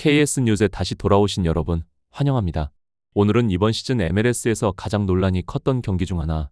KS 뉴스에 다시 돌아오신 여러분, 환영합니다. 오늘은 이번 시즌 MLS에서 가장 논란이 컸던 경기 중 하나,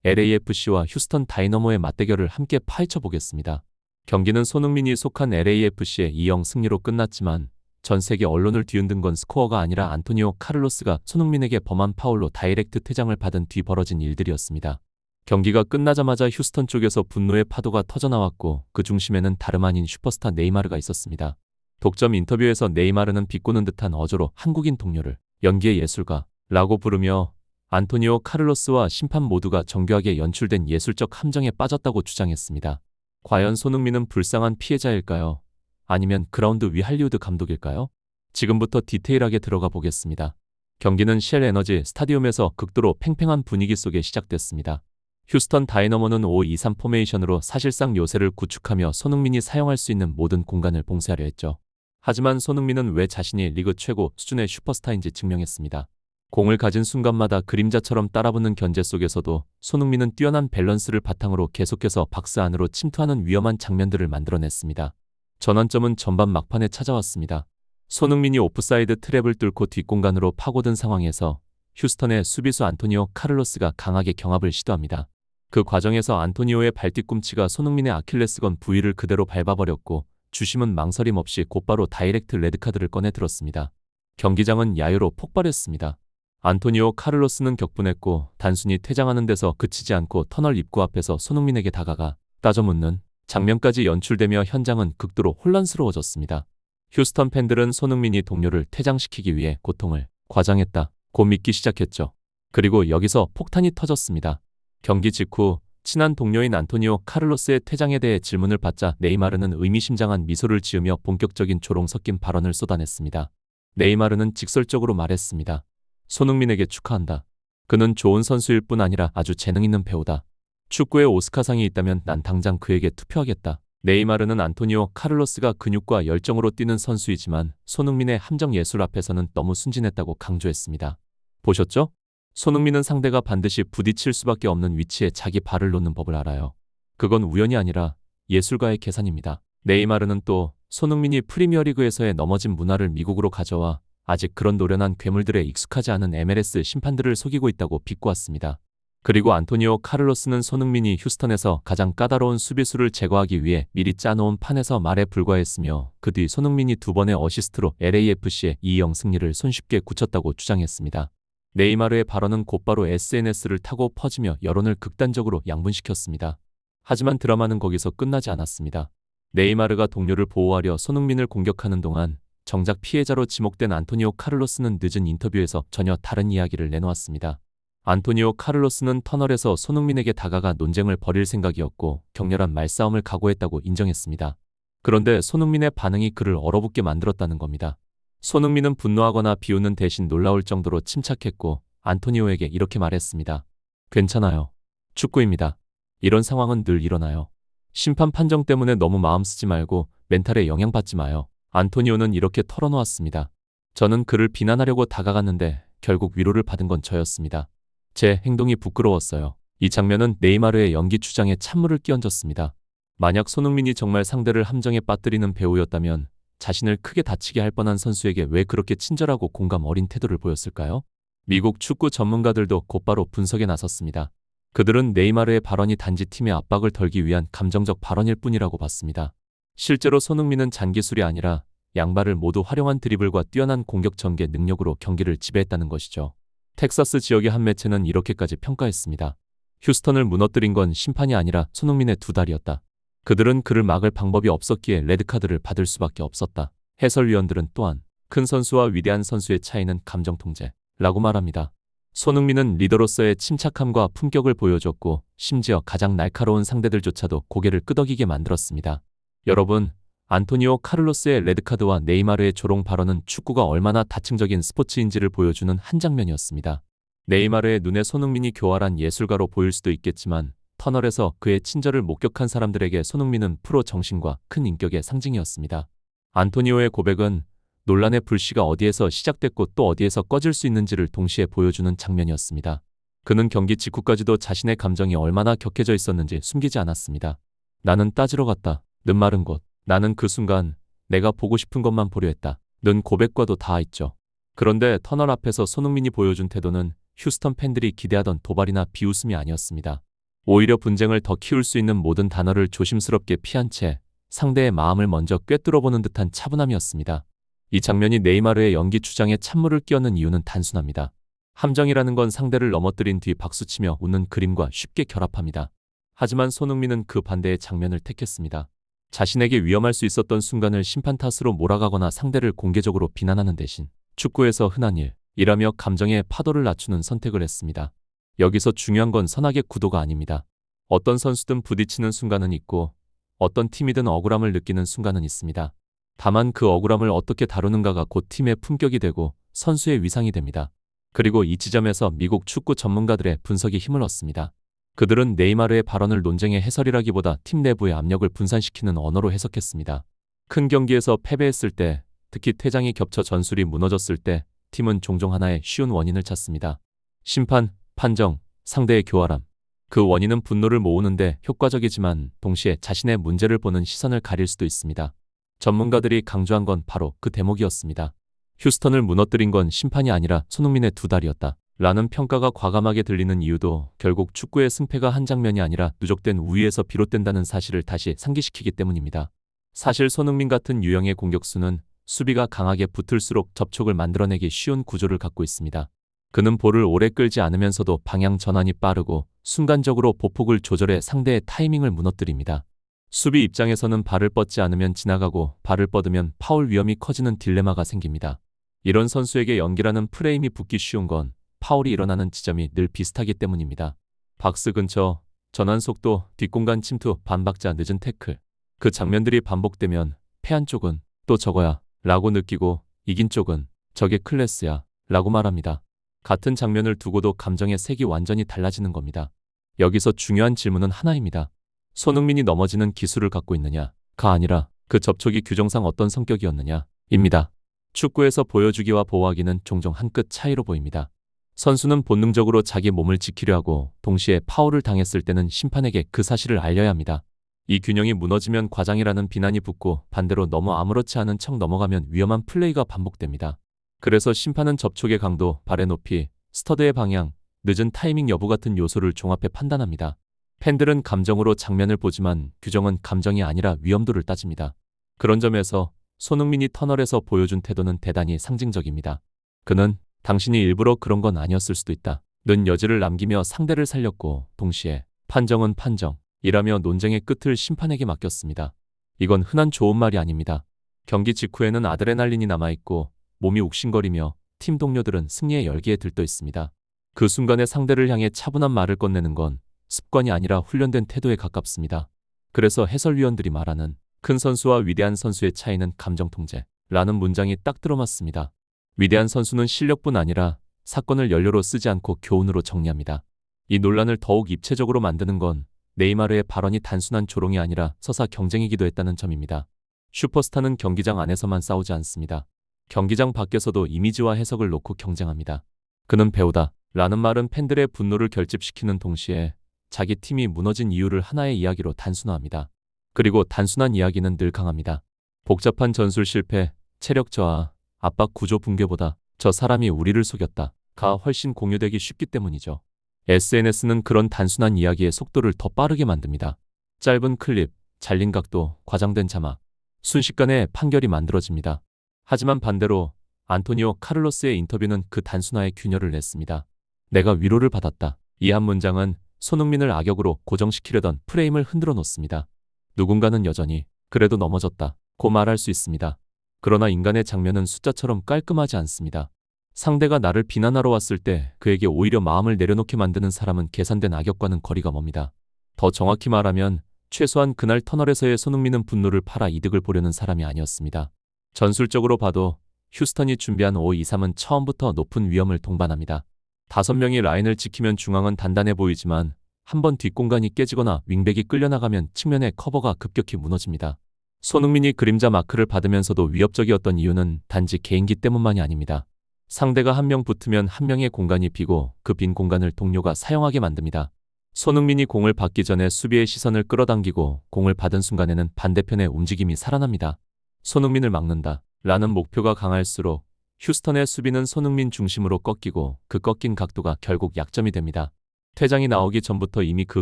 LAFC와 휴스턴 다이너모의 맞대결을 함께 파헤쳐 보겠습니다. 경기는 손흥민이 속한 LAFC의 2-0 승리로 끝났지만 전 세계 언론을 뒤흔든 건 스코어가 아니라 안토니오 카를로스가 손흥민에게 범한 파울로 다이렉트 퇴장을 받은 뒤 벌어진 일들이었습니다. 경기가 끝나자마자 휴스턴 쪽에서 분노의 파도가 터져나왔고 그 중심에는 다름 아닌 슈퍼스타 네이마르가 있었습니다. 독점 인터뷰에서 네이마르는 비꼬는 듯한 어조로 한국인 동료를 연기의 예술가라고 부르며 안토니오 카를로스와 심판 모두가 정교하게 연출된 예술적 함정에 빠졌다고 주장했습니다. 과연 손흥민은 불쌍한 피해자일까요? 아니면 그라운드 위 할리우드 감독일까요? 지금부터 디테일하게 들어가 보겠습니다. 경기는 쉘 에너지 스타디움에서 극도로 팽팽한 분위기 속에 시작됐습니다. 휴스턴 다이너모는 5-2-3 포메이션으로 사실상 요새를 구축하며 손흥민이 사용할 수 있는 모든 공간을 봉쇄하려 했죠. 하지만 손흥민은 왜 자신이 리그 최고 수준의 슈퍼스타인지 증명했습니다. 공을 가진 순간마다 그림자처럼 따라붙는 견제 속에서도 손흥민은 뛰어난 밸런스를 바탕으로 계속해서 박스 안으로 침투하는 위험한 장면들을 만들어냈습니다. 전환점은 전반 막판에 찾아왔습니다. 손흥민이 오프사이드 트랩을 뚫고 뒷공간으로 파고든 상황에서 휴스턴의 수비수 안토니오 카를로스가 강하게 경합을 시도합니다. 그 과정에서 안토니오의 발뒤꿈치가 손흥민의 아킬레스건 부위를 그대로 밟아버렸고 주심은 망설임 없이 곧바로 다이렉트 레드카드를 꺼내 들었습니다. 경기장은 야유로 폭발했습니다. 안토니오 카를로스는 격분했고 단순히 퇴장하는 데서 그치지 않고 터널 입구 앞에서 손흥민에게 다가가 따져묻는 장면까지 연출되며 현장은 극도로 혼란스러워졌습니다. 휴스턴 팬들은 손흥민이 동료를 퇴장시키기 위해 고통을 과장했다고 믿기 시작했죠. 그리고 여기서 폭탄이 터졌습니다. 경기 직후 친한 동료인 안토니오 카를로스의 퇴장에 대해 질문을 받자 네이마르는 의미심장한 미소를 지으며 본격적인 조롱 섞인 발언을 쏟아냈습니다. 네이마르는 직설적으로 말했습니다. 손흥민에게 축하한다. 그는 좋은 선수일 뿐 아니라 아주 재능 있는 배우다. 축구에 오스카상이 있다면 난 당장 그에게 투표하겠다. 네이마르는 안토니오 카를로스가 근육과 열정으로 뛰는 선수이지만 손흥민의 함정 예술 앞에서는 너무 순진했다고 강조했습니다. 보셨죠? 손흥민은 상대가 반드시 부딪힐 수밖에 없는 위치에 자기 발을 놓는 법을 알아요. 그건 우연이 아니라 예술가의 계산입니다. 네이마르는 또 손흥민이 프리미어리그에서의 넘어진 문화를 미국으로 가져와 아직 그런 노련한 괴물들에 익숙하지 않은 MLS 심판들을 속이고 있다고 비꼬았습니다. 그리고 안토니오 카를로스는 손흥민이 휴스턴에서 가장 까다로운 수비수를 제거하기 위해 미리 짜놓은 판에서 말에 불과했으며 그 뒤 손흥민이 2번의 어시스트로 LAFC의 2-0 승리를 손쉽게 굳혔다고 주장했습니다. 네이마르의 발언은 곧바로 SNS를 타고 퍼지며 여론을 극단적으로 양분시켰습니다. 하지만 드라마는 거기서 끝나지 않았습니다. 네이마르가 동료를 보호하려 손흥민을 공격하는 동안 정작 피해자로 지목된 안토니오 카를로스는 늦은 인터뷰에서 전혀 다른 이야기를 내놓았습니다. 안토니오 카를로스는 터널에서 손흥민에게 다가가 논쟁을 벌일 생각이었고 격렬한 말싸움을 각오했다고 인정했습니다. 그런데 손흥민의 반응이 그를 얼어붙게 만들었다는 겁니다. 손흥민은 분노하거나 비웃는 대신 놀라울 정도로 침착했고 안토니오에게 이렇게 말했습니다. 괜찮아요. 축구입니다. 이런 상황은 늘 일어나요. 심판 판정 때문에 너무 마음 쓰지 말고 멘탈에 영향받지 마요. 안토니오는 이렇게 털어놓았습니다. 저는 그를 비난하려고 다가갔는데 결국 위로를 받은 건 저였습니다. 제 행동이 부끄러웠어요. 이 장면은 네이마르의 연기 주장에 찬물을 끼얹었습니다. 만약 손흥민이 정말 상대를 함정에 빠뜨리는 배우였다면 자신을 크게 다치게 할 뻔한 선수에게 왜 그렇게 친절하고 공감 어린 태도를 보였을까요? 미국 축구 전문가들도 곧바로 분석에 나섰습니다. 그들은 네이마르의 발언이 단지 팀의 압박을 덜기 위한 감정적 발언일 뿐이라고 봤습니다. 실제로 손흥민은 잔기술이 아니라 양발을 모두 활용한 드리블과 뛰어난 공격 전개 능력으로 경기를 지배했다는 것이죠. 텍사스 지역의 한 매체는 이렇게까지 평가했습니다. 휴스턴을 무너뜨린 건 심판이 아니라 손흥민의 두 다리였다. 그들은 그를 막을 방법이 없었기에 레드카드를 받을 수밖에 없었다. 해설위원들은 또한 큰 선수와 위대한 선수의 차이는 감정 통제라고 말합니다. 손흥민은 리더로서의 침착함과 품격을 보여줬고 심지어 가장 날카로운 상대들조차도 고개를 끄덕이게 만들었습니다. 여러분, 안토니오 카를로스의 레드카드와 네이마르의 조롱 발언은 축구가 얼마나 다층적인 스포츠인지를 보여주는 한 장면이었습니다. 네이마르의 눈에 손흥민이 교활한 예술가로 보일 수도 있겠지만 터널에서 그의 친절을 목격한 사람들에게 손흥민은 프로 정신과 큰 인격의 상징이었습니다. 안토니오의 고백은 논란의 불씨가 어디에서 시작됐고 또 어디에서 꺼질 수 있는지를 동시에 보여주는 장면이었습니다. 그는 경기 직후까지도 자신의 감정이 얼마나 격해져 있었는지 숨기지 않았습니다. 나는 따지러 갔다. 늦마른 곳. 나는 그 순간 내가 보고 싶은 것만 보려 했다. 는 고백과도 닿아있죠. 그런데 터널 앞에서 손흥민이 보여준 태도는 휴스턴 팬들이 기대하던 도발이나 비웃음이 아니었습니다. 오히려 분쟁을 더 키울 수 있는 모든 단어를 조심스럽게 피한 채 상대의 마음을 먼저 꿰뚫어보는 듯한 차분함이었습니다. 이 장면이 네이마르의 연기 추장에 찬물을 끼얹는 이유는 단순합니다. 함정이라는 건 상대를 넘어뜨린 뒤 박수치며 웃는 그림과 쉽게 결합합니다. 하지만 손흥민은 그 반대의 장면을 택했습니다. 자신에게 위험할 수 있었던 순간을 심판 탓으로 몰아가거나 상대를 공개적으로 비난하는 대신 축구에서 흔한 일이라며 감정의 파도를 낮추는 선택을 했습니다. 여기서 중요한 건 선악의 구도가 아닙니다. 어떤 선수든 부딪히는 순간은 있고 어떤 팀이든 억울함을 느끼는 순간은 있습니다. 다만 그 억울함을 어떻게 다루는가가 곧 팀의 품격이 되고 선수의 위상이 됩니다. 그리고 이 지점에서 미국 축구 전문가들의 분석이 힘을 얻습니다. 그들은 네이마르의 발언을 논쟁의 해설이라기보다 팀 내부의 압력을 분산시키는 언어로 해석했습니다. 큰 경기에서 패배했을 때, 특히 퇴장이 겹쳐 전술이 무너졌을 때 팀은 종종 하나의 쉬운 원인을 찾습니다. 심판, 판정, 상대의 교활함. 그 원인은 분노를 모으는데 효과적이지만 동시에 자신의 문제를 보는 시선을 가릴 수도 있습니다. 전문가들이 강조한 건 바로 그 대목이었습니다. 휴스턴을 무너뜨린 건 심판이 아니라 손흥민의 두 다리였다. 라는 평가가 과감하게 들리는 이유도 결국 축구의 승패가 한 장면이 아니라 누적된 우위에서 비롯된다는 사실을 다시 상기시키기 때문입니다. 사실 손흥민 같은 유형의 공격수는 수비가 강하게 붙을수록 접촉을 만들어내기 쉬운 구조를 갖고 있습니다. 그는 볼을 오래 끌지 않으면서도 방향 전환이 빠르고 순간적으로 보폭을 조절해 상대의 타이밍을 무너뜨립니다. 수비 입장에서는 발을 뻗지 않으면 지나가고 발을 뻗으면 파울 위험이 커지는 딜레마가 생깁니다. 이런 선수에게 연기라는 프레임이 붙기 쉬운 건 파울이 일어나는 지점이 늘 비슷하기 때문입니다. 박스 근처, 전환 속도, 뒷공간 침투, 반박자, 늦은 태클. 그 장면들이 반복되면 패한 쪽은 또 저거야 라고 느끼고 이긴 쪽은 저게 클래스야 라고 말합니다. 같은 장면을 두고도 감정의 색이 완전히 달라지는 겁니다. 여기서 중요한 질문은 하나입니다. 손흥민이 넘어지는 기술을 갖고 있느냐가 아니라 그 접촉이 규정상 어떤 성격이었느냐 입니다. 축구에서 보여주기와 보호하기는 종종 한 끗 차이로 보입니다. 선수는 본능적으로 자기 몸을 지키려 하고 동시에 파울을 당했을 때는 심판에게 그 사실을 알려야 합니다. 이 균형이 무너지면 과장이라는 비난이 붙고 반대로 너무 아무렇지 않은 척 넘어가면 위험한 플레이가 반복됩니다. 그래서 심판은 접촉의 강도, 발의 높이, 스터드의 방향, 늦은 타이밍 여부 같은 요소를 종합해 판단합니다. 팬들은 감정으로 장면을 보지만 규정은 감정이 아니라 위험도를 따집니다. 그런 점에서 손흥민이 터널에서 보여준 태도는 대단히 상징적입니다. 그는 당신이 일부러 그런 건 아니었을 수도 있다 는 여지를 남기며 상대를 살렸고 동시에 판정은 판정이라며 논쟁의 끝을 심판에게 맡겼습니다. 이건 흔한 좋은 말이 아닙니다. 경기 직후에는 아드레날린이 남아있고 몸이 욱신거리며 팀 동료들은 승리의 열기에 들떠 있습니다. 그 순간에 상대를 향해 차분한 말을 꺼내는 건 습관이 아니라 훈련된 태도에 가깝습니다. 그래서 해설위원들이 말하는 큰 선수와 위대한 선수의 차이는 감정 통제라는 문장이 딱 들어맞습니다. 위대한 선수는 실력뿐 아니라 사건을 연료로 쓰지 않고 교훈으로 정리합니다. 이 논란을 더욱 입체적으로 만드는 건 네이마르의 발언이 단순한 조롱이 아니라 서사 경쟁이기도 했다는 점입니다. 슈퍼스타는 경기장 안에서만 싸우지 않습니다. 경기장 밖에서도 이미지와 해석을 놓고 경쟁합니다. 그는 배우다 라는 말은 팬들의 분노를 결집시키는 동시에 자기 팀이 무너진 이유를 하나의 이야기로 단순화합니다. 그리고 단순한 이야기는 늘 강합니다. 복잡한 전술 실패, 체력 저하, 압박 구조 붕괴보다 저 사람이 우리를 속였다가 훨씬 공유되기 쉽기 때문이죠. SNS는 그런 단순한 이야기의 속도를 더 빠르게 만듭니다. 짧은 클립, 잘린 각도, 과장된 자막, 순식간에 판결이 만들어집니다. 하지만 반대로 안토니오 카를로스의 인터뷰는 그 단순화에 균열을 냈습니다. 내가 위로를 받았다. 이 한 문장은 손흥민을 악역으로 고정시키려던 프레임을 흔들어 놓습니다. 누군가는 여전히 그래도 넘어졌다고 말할 수 있습니다. 그러나 인간의 장면은 숫자처럼 깔끔하지 않습니다. 상대가 나를 비난하러 왔을 때 그에게 오히려 마음을 내려놓게 만드는 사람은 계산된 악역과는 거리가 먼니다. 더 정확히 말하면 최소한 그날 터널에서의 손흥민은 분노를 팔아 이득을 보려는 사람이 아니었습니다. 전술적으로 봐도 휴스턴이 준비한 5-2-3은 처음부터 높은 위험을 동반합니다. 5명이 라인을 지키면 중앙은 단단해 보이지만 한번 뒷공간이 깨지거나 윙백이 끌려나가면 측면의 커버가 급격히 무너집니다. 손흥민이 그림자 마크를 받으면서도 위협적이었던 이유는 단지 개인기 때문만이 아닙니다. 상대가 한 명 붙으면 한 명의 공간이 비고 그 빈 공간을 동료가 사용하게 만듭니다. 손흥민이 공을 받기 전에 수비의 시선을 끌어당기고 공을 받은 순간에는 반대편의 움직임이 살아납니다. 손흥민을 막는다 라는 목표가 강할수록 휴스턴의 수비는 손흥민 중심으로 꺾이고 그 꺾인 각도가 결국 약점이 됩니다. 퇴장이 나오기 전부터 이미 그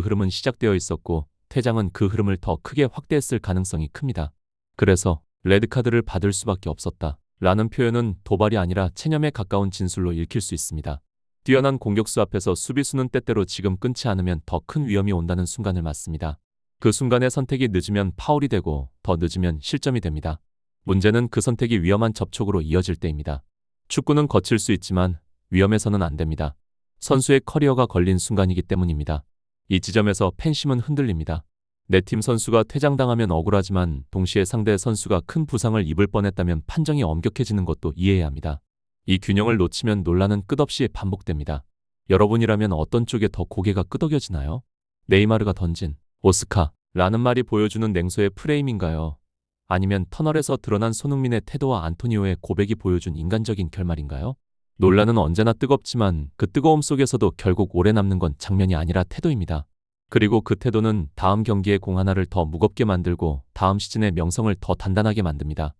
흐름은 시작되어 있었고 퇴장은 그 흐름을 더 크게 확대했을 가능성이 큽니다. 그래서 레드카드를 받을 수밖에 없었다. 라는 표현은 도발이 아니라 체념에 가까운 진술로 읽힐 수 있습니다. 뛰어난 공격수 앞에서 수비수는 때때로 지금 끊지 않으면 더 큰 위험이 온다는 순간을 맞습니다. 그 순간의 선택이 늦으면 파울이 되고 더 늦으면 실점이 됩니다. 문제는 그 선택이 위험한 접촉으로 이어질 때입니다. 축구는 거칠 수 있지만 위험해서는 안 됩니다. 선수의 커리어가 걸린 순간이기 때문입니다. 이 지점에서 팬심은 흔들립니다. 내 팀 선수가 퇴장당하면 억울하지만 동시에 상대 선수가 큰 부상을 입을 뻔했다면 판정이 엄격해지는 것도 이해해야 합니다. 이 균형을 놓치면 논란은 끝없이 반복됩니다. 여러분이라면 어떤 쪽에 더 고개가 끄덕여지나요? 네이마르가 던진 오스카라는 말이 보여주는 냉소의 프레임인가요? 아니면 터널에서 드러난 손흥민의 태도와 안토니오의 고백이 보여준 인간적인 결말인가요? 논란은 언제나 뜨겁지만 그 뜨거움 속에서도 결국 오래 남는 건 장면이 아니라 태도입니다. 그리고 그 태도는 다음 경기의 공 하나를 더 무겁게 만들고 다음 시즌의 명성을 더 단단하게 만듭니다.